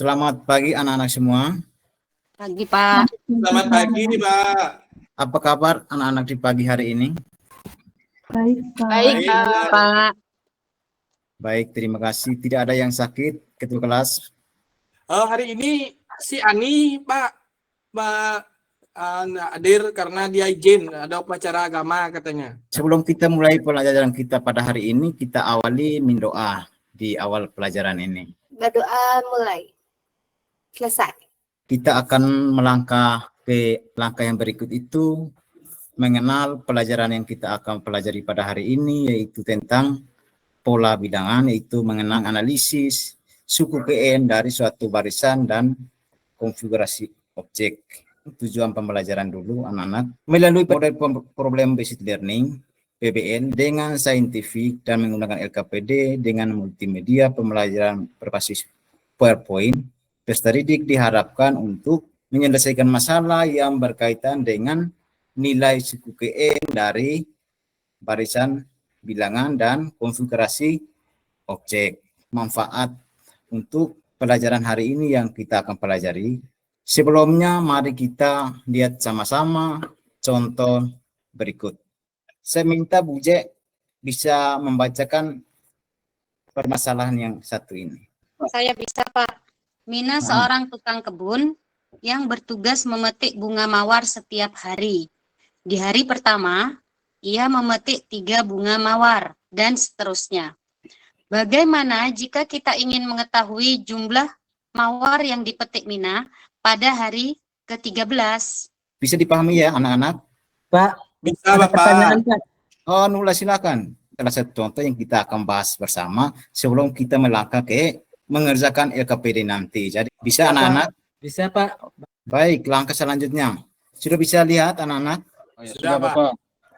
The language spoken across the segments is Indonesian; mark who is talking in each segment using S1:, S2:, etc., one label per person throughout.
S1: Selamat pagi anak-anak semua.
S2: Pagi, Pak.
S3: Selamat pagi, Pak.
S1: Apa kabar anak-anak di pagi hari ini?
S4: Baik, Pak.
S2: Baik, Pak.
S1: Baik, terima kasih. Tidak ada yang sakit, ketua kelas.
S3: Hari ini si Ani, Pak, nggak hadir karena dia izin ada upacara agama katanya.
S1: Sebelum kita mulai pelajaran kita pada hari ini, kita awali mendoa di awal pelajaran ini.
S5: Berdoa mulai. Selesai.
S1: Kita akan melangkah ke langkah yang berikut itu, mengenal pelajaran yang kita akan pelajari pada hari ini, yaitu tentang pola bilangan, yaitu mengenang analisis suku PN dari suatu barisan dan konfigurasi objek. Tujuan pembelajaran dulu anak-anak, melalui problem based learning PBL dengan saintifik dan menggunakan LKPD dengan multimedia pembelajaran berbasis PowerPoint. Peserta didik diharapkan untuk menyelesaikan masalah yang berkaitan dengan nilai suku PN dari barisan bilangan dan konfigurasi objek. Manfaat untuk pelajaran hari ini yang kita akan pelajari. Sebelumnya mari kita lihat sama-sama contoh berikut. Saya minta Bu Je bisa membacakan permasalahan yang satu ini.
S2: Saya bisa, Pak. Mina seorang tukang kebun yang bertugas memetik bunga mawar setiap hari. Di hari pertama, ia memetik 3 bunga mawar, dan seterusnya. Bagaimana jika kita ingin mengetahui jumlah mawar yang dipetik Mina pada hari ke-13?
S1: Bisa dipahami ya anak-anak?
S4: Pak,
S3: Bisa,
S4: ada
S3: Bapak.
S4: pertanyaan, Pak.
S1: Oh, Nula silakan. Salah satu contoh yang kita akan bahas bersama sebelum kita melangkah ke mengerjakan LKPD nanti. Jadi bisa anak-anak?
S4: Bisa, Pak.
S1: Baik, langkah selanjutnya. Sudah bisa lihat anak-anak?
S3: Sudah, Pak.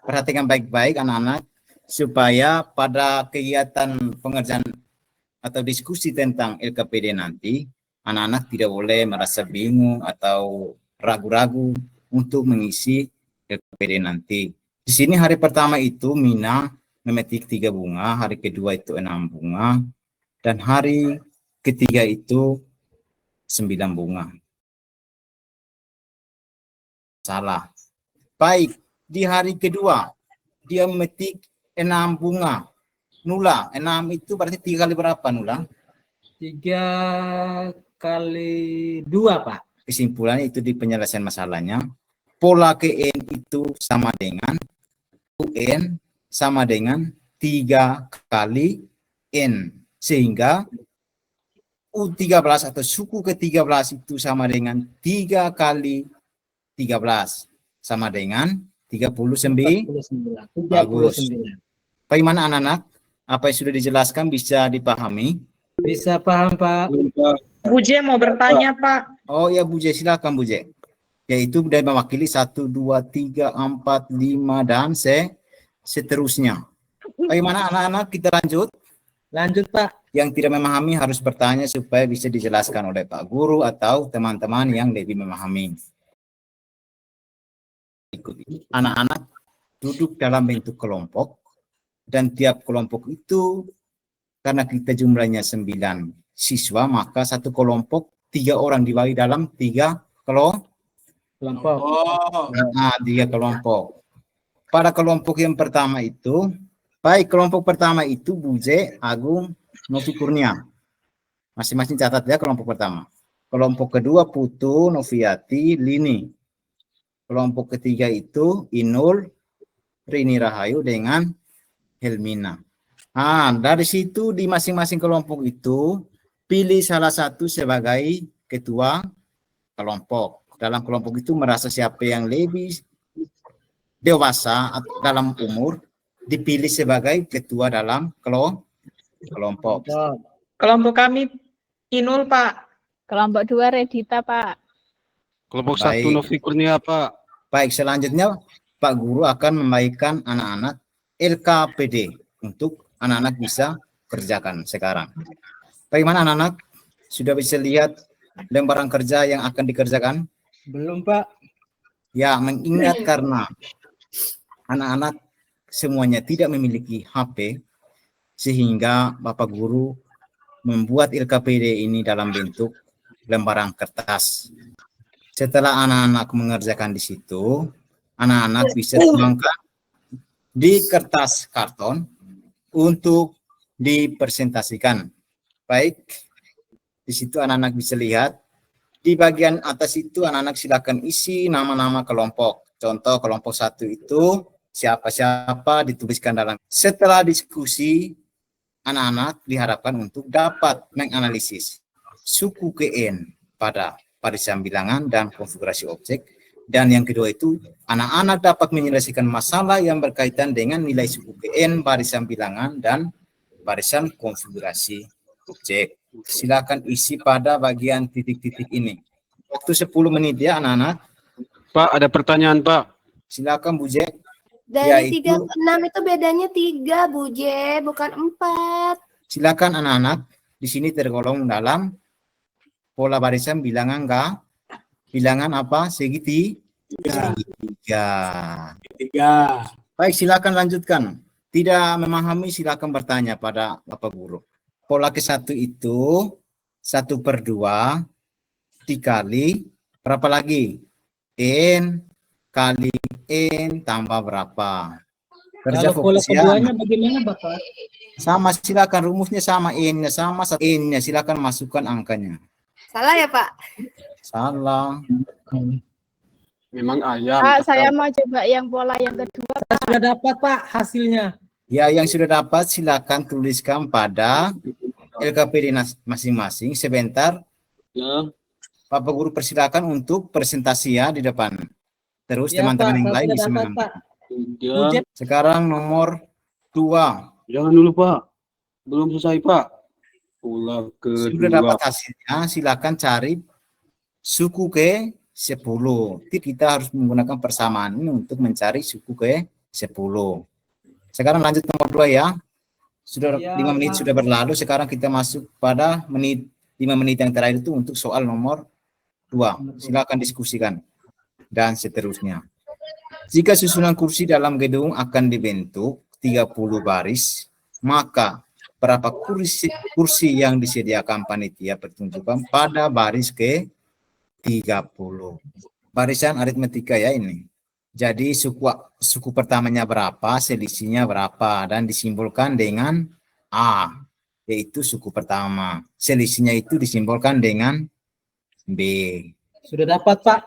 S1: Perhatikan baik-baik anak-anak supaya pada kegiatan pengerjaan atau diskusi tentang LKPD nanti, anak-anak tidak boleh merasa bingung atau ragu-ragu untuk mengisi LKPD nanti. Di sini hari pertama itu Mina memetik 3 bunga, hari kedua itu 6 bunga, dan hari ketiga itu 9 bunga. Salah. Baik, di hari kedua dia memetik 6 bunga. Nula, 6 itu berarti 3 kali berapa Nula?
S4: 3 kali 2, Pak.
S1: Kesimpulannya itu di penyelesaian masalahnya. Pola KN itu sama dengan UN sama dengan 3 kali N. Sehingga U13 atau suku ke-13 itu sama dengan 3 kali 13. Sama dengan 39.
S4: 39.
S1: Bagus. Bagaimana anak-anak? Apa yang sudah dijelaskan bisa dipahami?
S4: Bisa paham, Pak.
S6: Bu Je mau bertanya, Pak.
S1: Oh ya Bu Je, silakan Bu Je. Yaitu dari mewakili 1, 2, 3, 4, 5, dan seterusnya. Bagaimana anak-anak? Kita lanjut.
S4: Lanjut, Pak.
S1: Yang tidak memahami harus bertanya supaya bisa dijelaskan oleh Pak Guru atau teman-teman yang lebih memahami. Anak-anak duduk dalam bentuk kelompok dan tiap kelompok itu karena kita jumlahnya 9 siswa maka satu kelompok 3 orang dibagi dalam 3
S4: Kelompok.
S1: Nah, 3 kelompok. Pada kelompok yang pertama itu, baik kelompok pertama itu Bu Je, Agung, Novi Kurnia. Masing-masing catat ya kelompok pertama. Kelompok kedua Putu, Noviati, Lini. Kelompok ketiga itu Inul, Rini Rahayu dengan Helmina. Nah, dari situ di masing-masing kelompok itu pilih salah satu sebagai ketua kelompok. Dalam kelompok itu merasa siapa yang lebih dewasa dalam umur dipilih sebagai ketua dalam kelompok.
S6: Kelompok kami Inul, Pak.
S7: Kelompok 2 Redita, Pak.
S8: Kelompok
S1: Baik.
S8: 1 Novi Kurnia, Pak.
S1: Baik, selanjutnya Pak Guru akan memberikan anak-anak LKPD untuk anak-anak bisa kerjakan sekarang. Bagaimana anak-anak? Sudah bisa lihat lembaran kerja yang akan dikerjakan?
S4: Belum, Pak.
S1: Ya, mengingat karena anak-anak semuanya tidak memiliki HP, sehingga Bapak Guru membuat LKPD ini dalam bentuk lembaran kertas. Setelah anak-anak mengerjakan di situ, anak-anak bisa tuangkan di kertas karton untuk dipresentasikan. Baik, di situ anak-anak bisa lihat. Di bagian atas itu anak-anak silakan isi nama-nama kelompok. Contoh kelompok 1 itu siapa-siapa dituliskan dalam. Setelah diskusi, anak-anak diharapkan untuk dapat menganalisis suku KN pada barisan bilangan dan konfigurasi objek. Dan yang kedua itu, anak-anak dapat menyelesaikan masalah yang berkaitan dengan nilai suku KN, barisan bilangan, dan barisan konfigurasi objek. Silakan isi pada bagian titik-titik ini. Waktu 10 menit ya anak-anak.
S8: Pak, ada pertanyaan, Pak.
S1: Silakan Bu Jack.
S5: Dari
S1: Yaitu-
S5: 3 ke 6 itu bedanya 3, Bu J, bukan 4.
S1: Silakan anak-anak. Di sini tergolong dalam pola barisan bilangan bilangan apa? Segitiga. Baik, silakan lanjutkan. Tidak memahami silakan bertanya pada Bapak Guru. Pola ke-1 itu 1/2 dikali berapa lagi? N kali N tambah berapa? Kerja
S4: Kalau pola
S1: fokus ya.
S4: keduanya bagaimana Bapak?
S1: Sama, silakan rumusnya sama, N-nya sama, N-nya silakan masukkan angkanya.
S5: Salah ya, Pak?
S1: Salah.
S8: Memang ayam.
S7: Pak, saya mau coba yang pola yang kedua.
S4: Sudah dapat Pak hasilnya.
S1: Ya, yang sudah dapat silakan tuliskan pada LKPD masing-masing. Sebentar,
S8: Ya.
S1: Bapak Guru persilakan untuk presentasi ya di depan. Terus
S4: Ya,
S1: teman-teman
S4: Pak,
S1: yang
S4: saya
S1: lain
S4: sudah
S1: bisa
S4: dapat,
S1: mengambil.
S4: Pak.
S8: Ya.
S4: Ujian.
S1: Sekarang nomor 2.
S8: Jangan dulu, Pak. Belum selesai, Pak. Pola
S1: Sudah
S8: kedua.
S1: dapat hasilnya, silakan cari suku ke-10. Kita harus menggunakan persamaan ini untuk mencari suku ke-10. Sekarang lanjut nomor 2 ya. Sudah
S4: Ya,
S1: 5 menit
S4: Pak.
S1: sudah berlalu, sekarang kita masuk pada 5 menit yang terakhir itu untuk soal nomor 2. Silakan diskusikan dan seterusnya. Jika susunan kursi dalam gedung akan dibentuk 30 baris, maka berapa kursi yang disediakan panitia pertunjukan pada baris ke-30. Barisan aritmetika ya ini. Jadi suku pertamanya berapa, selisihnya berapa, dan disimbolkan dengan A, yaitu suku pertama. Selisihnya itu disimbolkan dengan B.
S4: Sudah dapat Pak.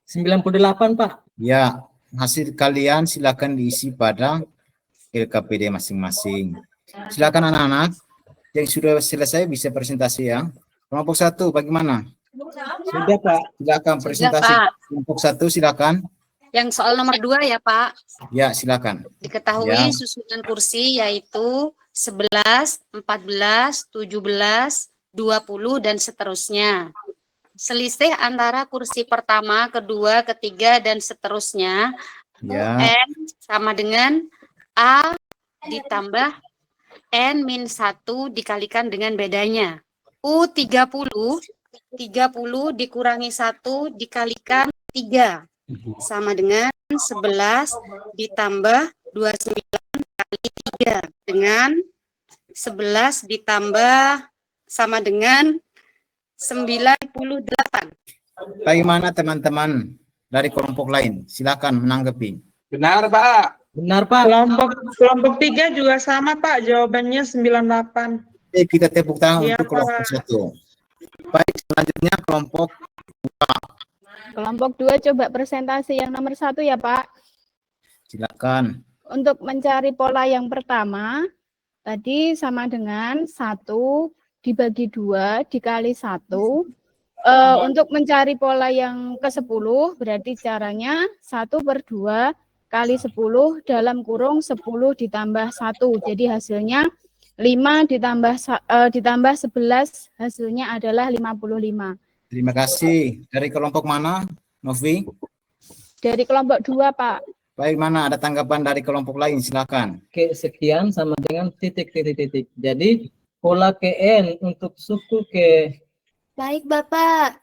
S4: 98 Pak.
S1: Ya, hasil kalian silakan diisi pada LKPD masing-masing. Silakan anak-anak yang sudah selesai bisa presentasi ya. Kelompok 1 bagaimana?
S4: Sudah Pak.
S1: Silakan presentasi.
S2: Pak.
S1: Kelompok 1 silakan.
S2: Yang soal nomor 2 ya, Pak.
S1: Ya, silakan.
S2: Diketahui
S1: Ya.
S2: susunan kursi yaitu 11, 14, 17, 20, dan seterusnya. Selisih antara kursi pertama, kedua, ketiga, dan seterusnya
S1: Ya,
S2: N sama dengan A ditambah N-1 dikalikan dengan bedanya. U30 dikurangi 1 dikalikan 3 sama dengan 11 ditambah 29 kali 3 dengan 11 ditambah sama dengan 98.
S1: bagaimana teman-teman dari kelompok lain? Silakan menanggapi.
S3: Benar, Pak.
S4: Benar Pak.
S6: Kelompok 3 juga sama, Pak. Jawabannya 98.
S1: Oke, kita tepuk tangan
S6: Iya,
S1: untuk kelompok
S6: Pak.
S1: 1. Baik, selanjutnya kelompok
S7: Kelompok 2 coba presentasi yang nomor 1 ya Pak.
S1: silakan.
S7: Untuk mencari pola yang pertama, tadi sama dengan 1 dibagi 2 dikali 1. Untuk mencari pola yang ke-10, berarti caranya 1/2 kali 10 dalam kurung 10 ditambah 1. Jadi hasilnya 5 ditambah 11, hasilnya adalah 55.
S1: Terima kasih. Dari kelompok mana, Novi?
S7: Dari kelompok 2, Pak.
S1: Baik, mana ada tanggapan dari kelompok lain? Silakan.
S4: Ke sekian sama dengan titik. Jadi pola KN untuk suku ke
S5: Baik, Bapak.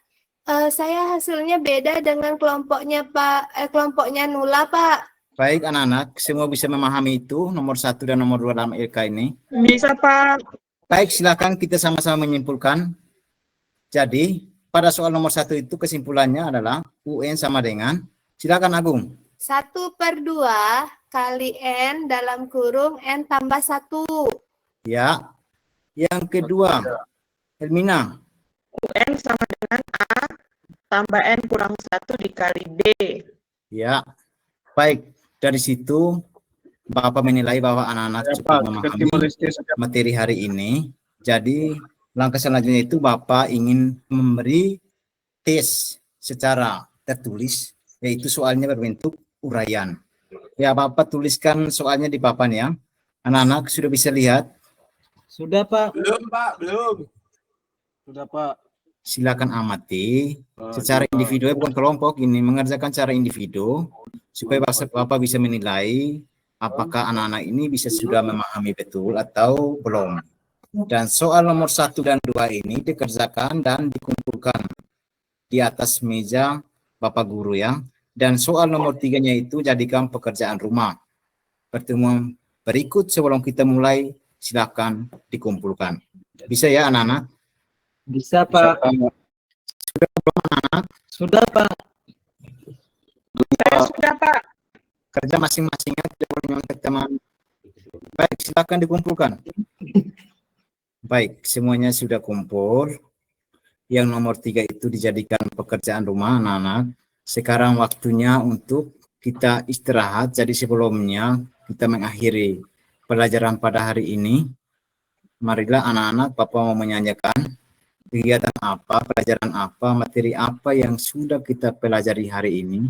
S5: Saya hasilnya beda dengan kelompoknya kelompoknya Nula, Pak.
S1: Baik, anak-anak, semua bisa memahami itu, nomor 1 dan nomor 2 dalam LK ini.
S6: Bisa, Pak.
S1: Baik, silakan kita sama-sama menyimpulkan. Jadi, pada soal nomor 1 itu kesimpulannya adalah UN sama dengan, silakan Agung.
S5: 1/2 kali N dalam kurung N tambah 1.
S1: Ya. Yang kedua, Elmina.
S6: UN sama dengan A tambah N kurang 1 dikali D.
S1: Ya. Baik, dari situ Bapak menilai bahwa anak-anak cukup memahami materi hari ini. Jadi langkah selanjutnya itu Bapak ingin memberi tes secara tertulis, yaitu soalnya berbentuk uraian. Ya, Bapak tuliskan soalnya di papan ya. Anak-anak sudah bisa lihat?
S4: Sudah Pak.
S3: Belum, Pak, belum.
S8: Sudah Pak.
S1: Silakan amati secara individu, bukan kelompok. Ini mengerjakan secara individu supaya Bapak bisa menilai apakah anak-anak ini bisa sudah memahami betul atau belum. Dan soal nomor 1 dan 2 ini dikerjakan dan dikumpulkan di atas meja Bapak Guru ya. Dan soal nomor 3-nya itu jadikan pekerjaan rumah. Pertemuan berikut sebelum kita mulai silakan dikumpulkan. Bisa ya anak-anak?
S4: Bisa Pak. Sudah Pak.
S6: Saya sudah, Pak.
S1: Kerja masing-masingnya tidak boleh nyontek teman. Baik, silakan dikumpulkan. Baik, semuanya sudah kumpul. Yang nomor 3 itu dijadikan pekerjaan rumah anak-anak. Sekarang waktunya untuk kita istirahat. Jadi sebelumnya kita mengakhiri pelajaran pada hari ini. Marilah anak-anak, Bapak mau menyanyikan kegiatan apa, pelajaran apa, materi apa yang sudah kita pelajari hari ini.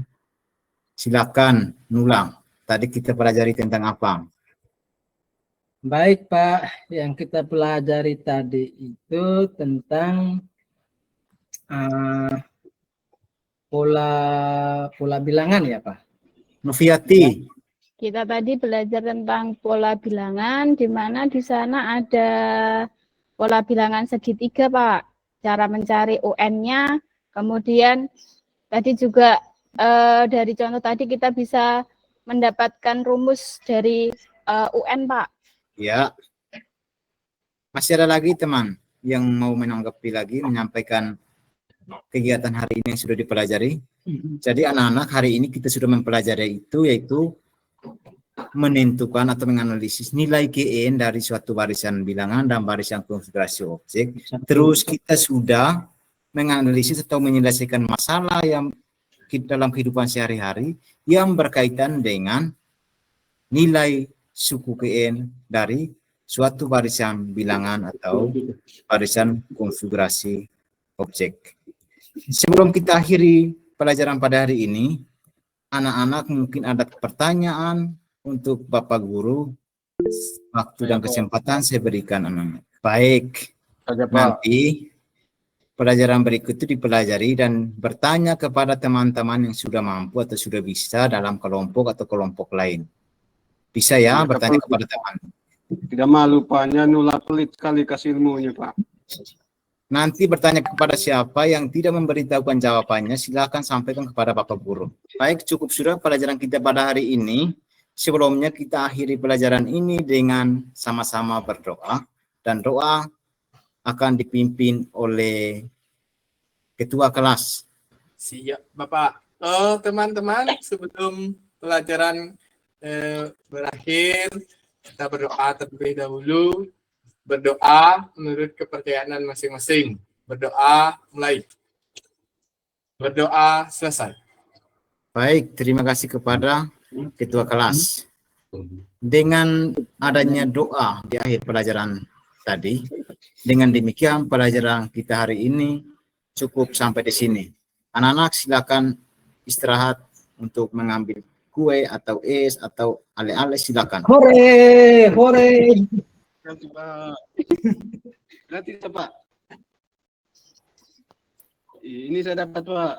S1: Silakan nulang. Tadi kita pelajari tentang apa?
S4: Baik Pak, yang kita pelajari tadi itu tentang pola bilangan ya Pak.
S1: Noviati.
S7: Kita tadi belajar tentang pola bilangan, di mana di sana ada pola bilangan segitiga, Pak. Cara mencari UN-nya, kemudian tadi juga dari contoh tadi kita bisa mendapatkan rumus dari UN, Pak.
S1: Ya. Masih ada lagi teman yang mau menanggapi lagi, menyampaikan kegiatan hari ini yang sudah dipelajari. Jadi anak-anak hari ini kita sudah mempelajari itu, yaitu menentukan atau menganalisis nilai GN dari suatu barisan bilangan dan barisan konfigurasi objek. Terus kita sudah menganalisis atau menyelesaikan masalah yang dalam kehidupan sehari-hari yang berkaitan dengan nilai suku GN dari suatu barisan bilangan atau barisan konfigurasi objek. Sebelum kita akhiri pelajaran pada hari ini, anak-anak mungkin ada pertanyaan untuk Bapak Guru. Waktu dan kesempatan saya berikan anak-anak. Baik, nanti pelajaran berikut itu dipelajari dan bertanya kepada teman-teman yang sudah mampu atau sudah bisa dalam kelompok atau kelompok lain. Bisa ya bertanya kepada teman.
S8: Tidak malu Pak, nula pelit sekali kasih ilmunya Pak.
S1: Nanti bertanya kepada siapa yang tidak memberitahukan jawabannya, silakan sampaikan kepada Bapak Guru. Baik, cukup sudah pelajaran kita pada hari ini. Sebelumnya kita akhiri pelajaran ini dengan sama-sama berdoa. Dan doa akan dipimpin oleh ketua kelas.
S3: Siap, Bapak. Teman-teman, sebelum pelajaran berakhir, kita berdoa terlebih dahulu. Berdoa menurut kepercayaan masing-masing. Berdoa mulai. Berdoa selesai.
S1: Baik, terima kasih kepada ketua kelas. Dengan adanya doa di akhir pelajaran tadi, dengan demikian pelajaran kita hari ini cukup sampai di sini. Anak-anak silakan istirahat untuk mengambil kue atau es atau ale-ale, silakan.
S4: Hore, hore.
S8: Nanti Pak. Nanti Pak. Ini saya dapat Pak.